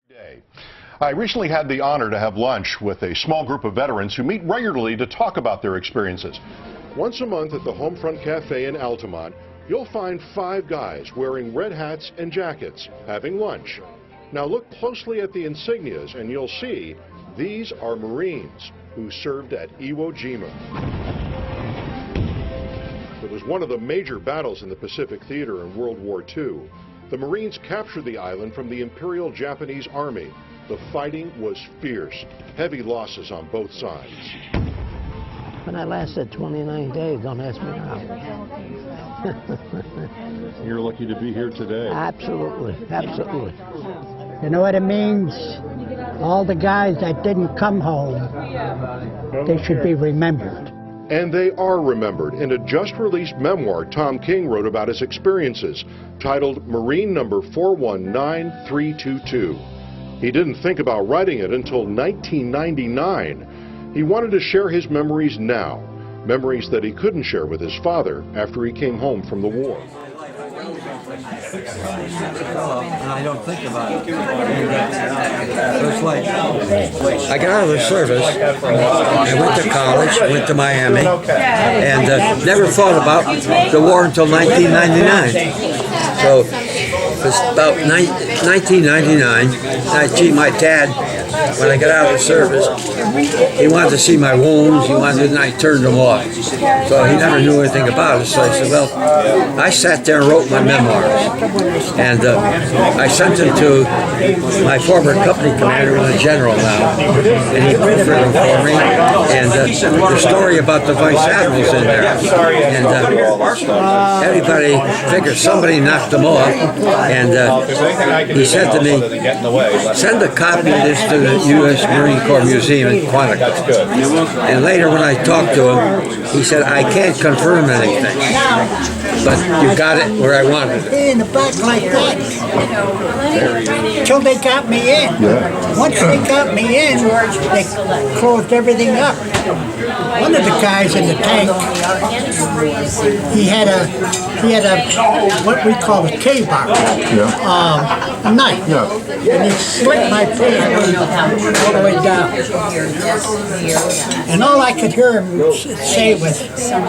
Day. I recently had the honor to have lunch with a small group of veterans who meet regularly to talk about their experiences. Once a month at the Homefront Cafe in Altamont, you'll find 5 guys wearing red hats and jackets having lunch. Now look closely at the insignias and you'll see these are Marines who served at Iwo Jima. It was one of the major battles in the Pacific Theater in World War II. The Marines captured the island from the Imperial Japanese Army. The fighting was fierce, heavy losses on both sides. When I lasted 29 days, don't ask me how. You're lucky to be here today. Absolutely, absolutely. You know what it means? All the guys that didn't come home, they should be remembered. And they are remembered in a just-released memoir Tom King wrote about his experiences, titled Marine Number 419322. He didn't think about writing it until 1999. He wanted to share his memories now, memories that he couldn't share with his father after he came home from the war. And I don't think about it. It's like I got out of the service, I went to college, went to Miami, and never thought about the war until 1999. So it was about 1999. My dad, when I got out of the service, he wanted to see my wounds. He wanted, and I turned them off. So he never knew anything about it. So I said, well, I sat there and wrote my memoirs. And I sent them to my former company commander, who's a general now, and he proofread them for me. And the story about the vice admiral's in there. And everybody figured somebody knocked them off. And he said to me, send a copy of this to the U.S. Marine Corps Museum in Quantico. And later when I talked to him, he said, I can't confirm anything, but you got it where I wanted it. In the back like that. Till they got me in. Once they got me in, they closed everything up. One of the guys in the tank, he had a what we call a K-bar, a knife, and he slit my face all the way down. And all I could hear him say was,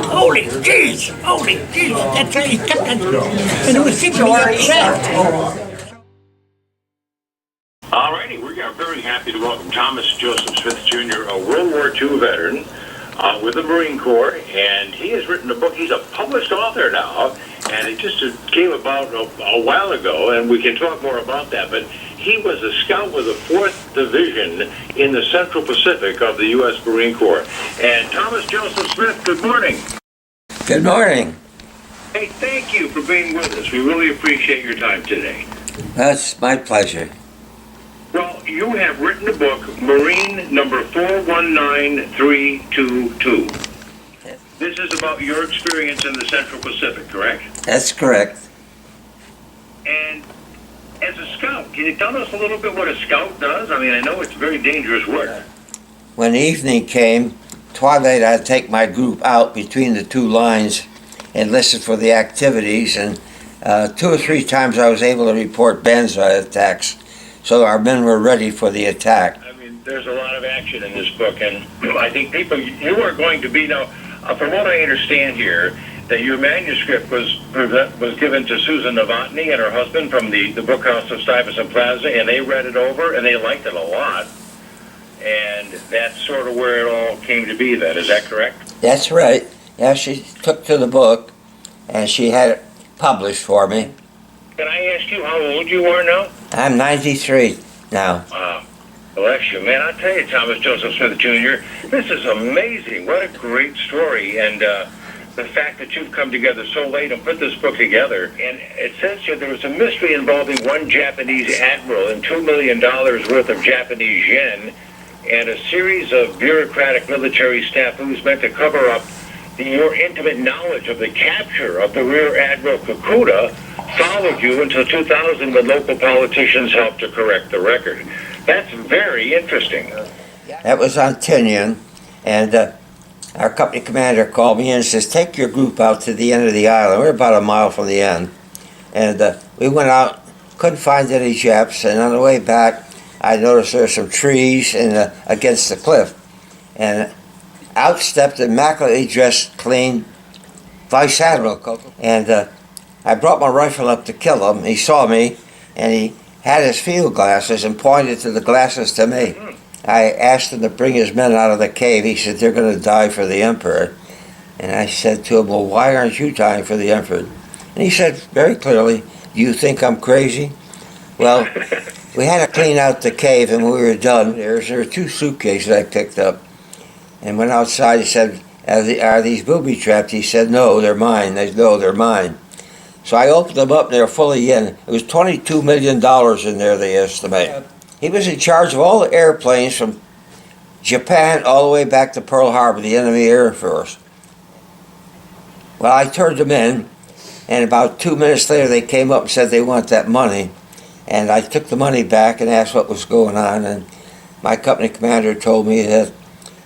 "Holy jeez, holy jeez!" That's how he kept it, and it was keeping me upset. All righty, we are very happy to welcome Thomas Joseph Smith Jr., a World War II veteran with the Marine Corps, and he has written a book. He's a published author now, and it just came about a while ago, and we can talk more about that, but he was a scout with the 4th Division in the Central Pacific of the U.S. Marine Corps. And Thomas Joseph Smith, good morning. Good morning. Hey, thank you for being with us. We really appreciate your time today. That's my pleasure. Well, you have written a book, Marine Number 419322. This is about your experience in the Central Pacific, correct? That's correct. And as a scout, can you tell us a little bit what a scout does? I mean, I know it's very dangerous work. When evening came, twilight, I'd take my group out between the 2 lines and listen for the activities, and 2 or 3 times I was able to report banzai attacks, so our men were ready for the attack. I mean, there's a lot of action in this book, and I think people, you are going to be now, from what I understand here, that your manuscript was given to Susan Novotny and her husband from the Bookhouse of Stuyvesant Plaza, and they read it over, and they liked it a lot. And that's sort of where it all came to be then, is that correct? That's right. Yeah, she took to the book, and she had it published for me. Can I ask you how old you are now? I'm 93 now. Wow. Bless you, man. I'll tell you, Thomas Joseph Smith Jr., this is amazing. What a great story. And the fact that you've come together so late and put this book together. And it says here there was a mystery involving one Japanese admiral and $2 million worth of Japanese yen and a series of bureaucratic military snafus meant to cover up your intimate knowledge of the capture of the Rear Admiral Kakuta followed you until 2000 when local politicians helped to correct the record. That's very interesting. That was on Tinian, and our company commander called me in and says, take your group out to the end of the island. We're about a mile from the end. And we went out, couldn't find any Japs, and on the way back, I noticed there were some trees against the cliff. And out stepped an immaculately dressed, clean Vice Admiral. And I brought my rifle up to kill him. He saw me, and he had his field glasses and pointed to the glasses to me. I asked him to bring his men out of the cave. He said, they're going to die for the Emperor. And I said to him, well, why aren't you dying for the Emperor? And he said very clearly, do you think I'm crazy? Well, we had to clean out the cave, and when we were done, there were 2 suitcases I picked up. And went outside, he said, are these booby trapped? He said, no, they're mine. No, they're mine. So I opened them up, and they were fully in. It was $22 million in there, they estimate. He was in charge of all the airplanes from Japan all the way back to Pearl Harbor, the enemy Air Force. Well, I turned them in, and about 2 minutes later, they came up and said they want that money. And I took the money back and asked what was going on, and my company commander told me that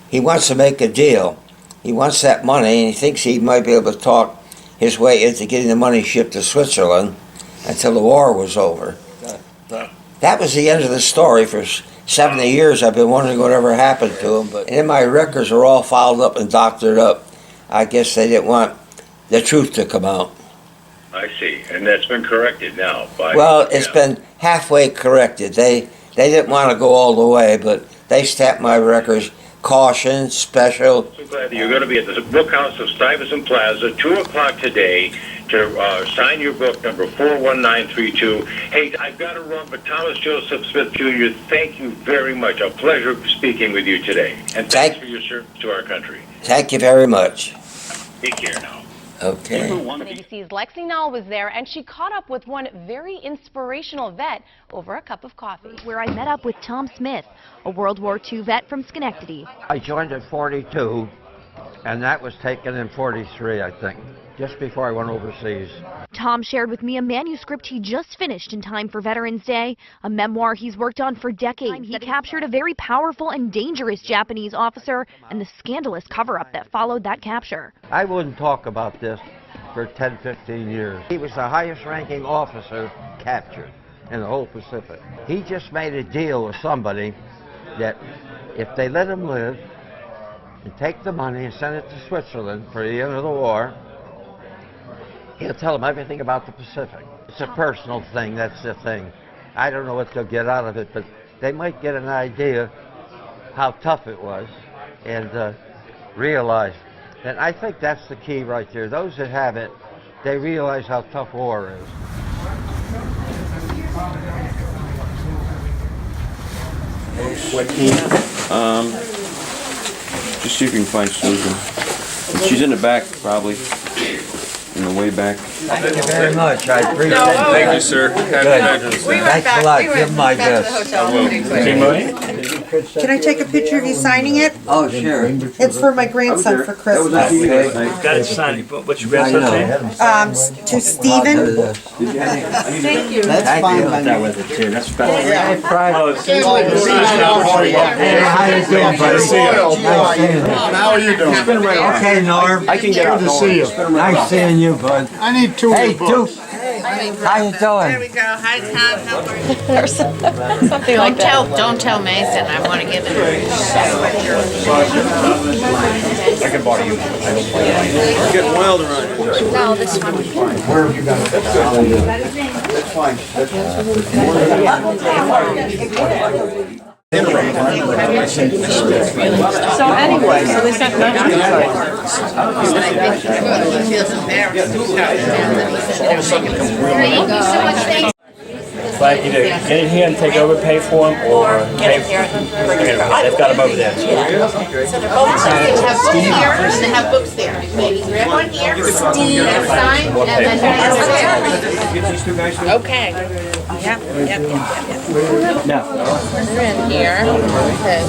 he wants to make a deal. He wants that money, and he thinks he might be able to talk his way into getting the money shipped to Switzerland until the war was over. That was the end of the story. For 70 years, I've been wondering whatever happened to him. But and my records are all fouled up and doctored up. I guess they didn't want the truth to come out. I see, and that's been corrected now. Well, it's been halfway corrected. They didn't want to go all the way, but they stamped my records. Caution, special. So glad that you're going to be at the book house of Stuyvesant Plaza, 2 o'clock today, to sign your book, number 41932. Hey, I've got to run, but Thomas Joseph Smith Jr., thank you very much. A pleasure speaking with you today. And thanks for your service to our country. Thank you very much. Take care now. Okay. ABC's Lexi Nall was there, and she caught up with one very inspirational vet over a cup of coffee. Where I met up with Tom Smith, a World War II vet from Schenectady. I joined at 42, and that was taken in 43, I think, just before I went overseas. Tom shared with me a manuscript he just finished in time for Veterans Day, a memoir he's worked on for decades. He captured a very powerful and dangerous Japanese officer and the scandalous cover-up that followed that capture. I wouldn't talk about this for 10, 15 years. He was the highest-ranking officer captured in the whole Pacific. He just made a deal with somebody that if they let him live and take the money and send it to Switzerland for the end of the war, he'll tell them everything about the Pacific. It's a personal thing, that's the thing. I don't know what they'll get out of it, but they might get an idea how tough it was and realize. And I think that's the key right there. Those that have it, they realize how tough war is. Just see if you can find Susan. She's in the back, probably. In the way back. Thank you very much. I appreciate it. Thank you, sir. Thanks a lot. Give my best. Can I take a picture of you signing it? Oh, sure. It's for my grandson for Christmas. Got it signed. What's your grandson's name? To Stephen. Thank you. Thank you. That with it too. That's special. How you doing, buddy? How are you doing? Okay, Norm. I can get out. Good to see you. Nice seeing you, bud. I need 2 Hey, of your books. Duke. How you doing? we go. Hi, Tom. How are you? Something like that. Don't tell Mason. I want to give it to her. I can borrow you. It's getting wild around here. No, this one. Where have you got it? That's fine. So anyway, so they sent He feels embarrassed. Like either get in here and take over, pay for them, or pay for them. They've got them over there. So they're both signed. They have books here and they have books there. Maybe grab one here, Steve, sign, and then okay. Yep. No. They're in here. Okay.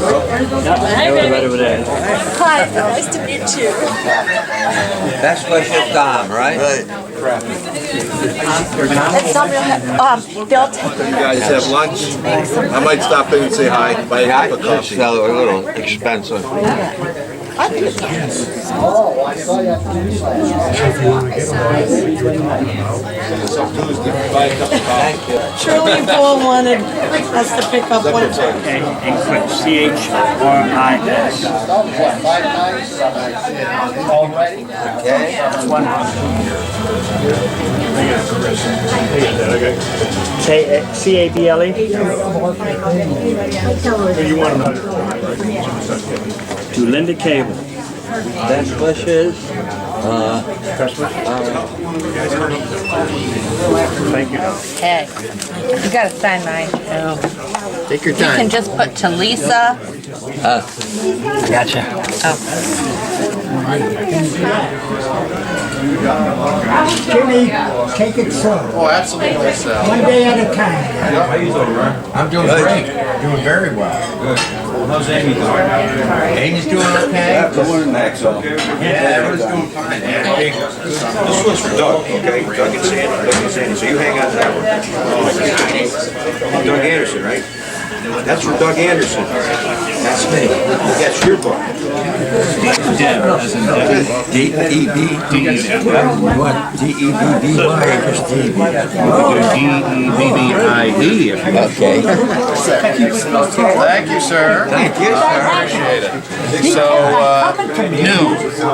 Right over there. Hi, nice to meet you. That's Bishop Dom, right? That's something. They'll take. You guys have lunch? I might stop in and say hi, buy a cup of coffee. Just a little expensive. I think it's nice. Shirley and Paul wanted us to pick up one. And click CHRIS. CABLE. To Linda Cable. Best wishes. Thank you. Hey, you gotta sign mine. Take your You can just put to Lisa. Gotcha. Jimmy, take it slow. Oh, absolutely. So. One day at a time. I'm doing great. Doing very well. Good. How's Amy doing? Amy's doing okay? Yeah, the one next. Yeah, everyone's doing fine. Hey, this one's for Doug, okay? Doug and Sandy. So you hang on to that one. Doug Anderson, right? That's for Doug Anderson. That's me. That's your book. D-E-B. What? D-E-B-B-Y or just D-E-B-B-I-E. Okay. Thank you, sir. Thank you, sir. Appreciate it. So, new.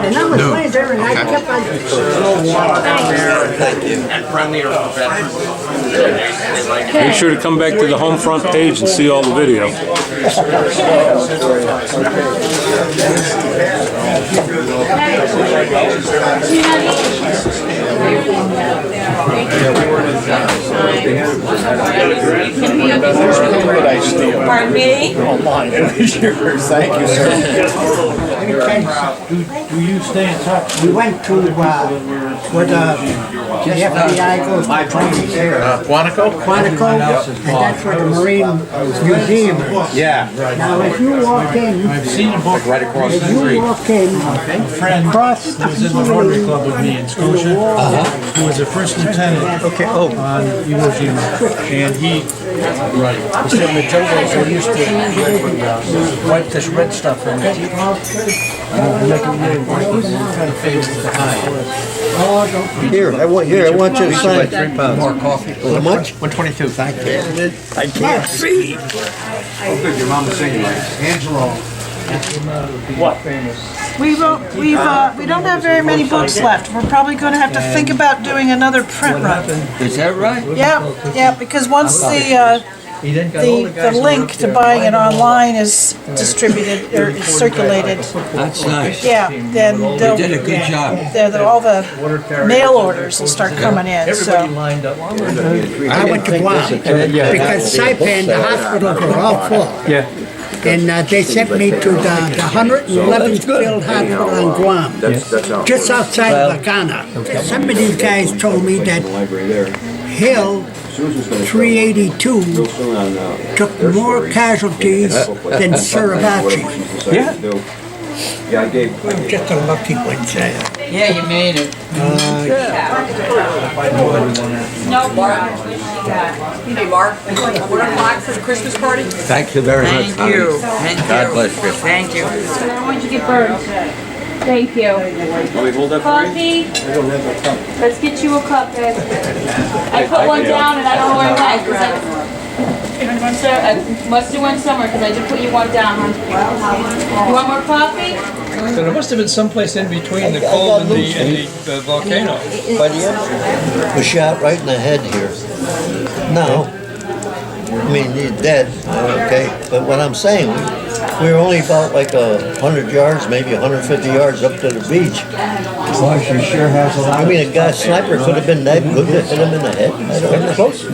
And I was playing there and I kept on. Thank you. And friendlier for veterans. Make sure to come back to the home front page and see all the video. Pardon me? Thank you, sir. Do you stay in touch? We went to where the FBI goes to training there. Quantico? Quantico, and that's where the Marine Museum is. Yeah. Now, if you walk in, I've seen a book right across the if you street. walk in, across the was in the Rotary Club with me in Scotia. He was a first lieutenant on Iwo Jima. And he said in the jungles they used to wipe this red stuff from it. Make it really white and kind of fade with the hide. Here, I want you to sign. 3 pounds. More coffee. How much? 122, thank you. I can't see. Oh, good. Your mom was singing right. Angelo. What? we don't have very many books left. We're probably going to have to think about doing another print run. Is that right? Yeah, because once the link to buying it online is distributed or is circulated, That's nice. yeah, then You did a good job. all the mail orders will start coming in. So lined up. I went to Guam because Saipan, the hospitals were all full. Yeah. And they sent me to the 111th Field Hospital in Guam, just outside of Lagana. Some of these guys told me that Hill 382 took more casualties than Suribachi. Yeah. Yeah, I gave. I'm just a lucky one, say. Yeah, you made it. No, Mark. Hey, Mark. What are flags for the Christmas party? Thank you very much. Thank you. Thank you. God bless you. Thank you. I want you to get burned. Thank you. Want me to hold that for you? Coffee? Let's get you a cup, Ed. I put one down and I don't know where it went. Sir, I must have went somewhere because I just put you one down. You want more coffee? So there must have been someplace in between the cold and the volcano. Was shot right in the head here. No. I mean, he's dead, okay? But what I'm saying, we were only about like 100 yards, maybe 150 yards up to the beach. Well, she sure has a lot. I mean, a guy sniper could have been that good to hit him in the head. I don't know. Close.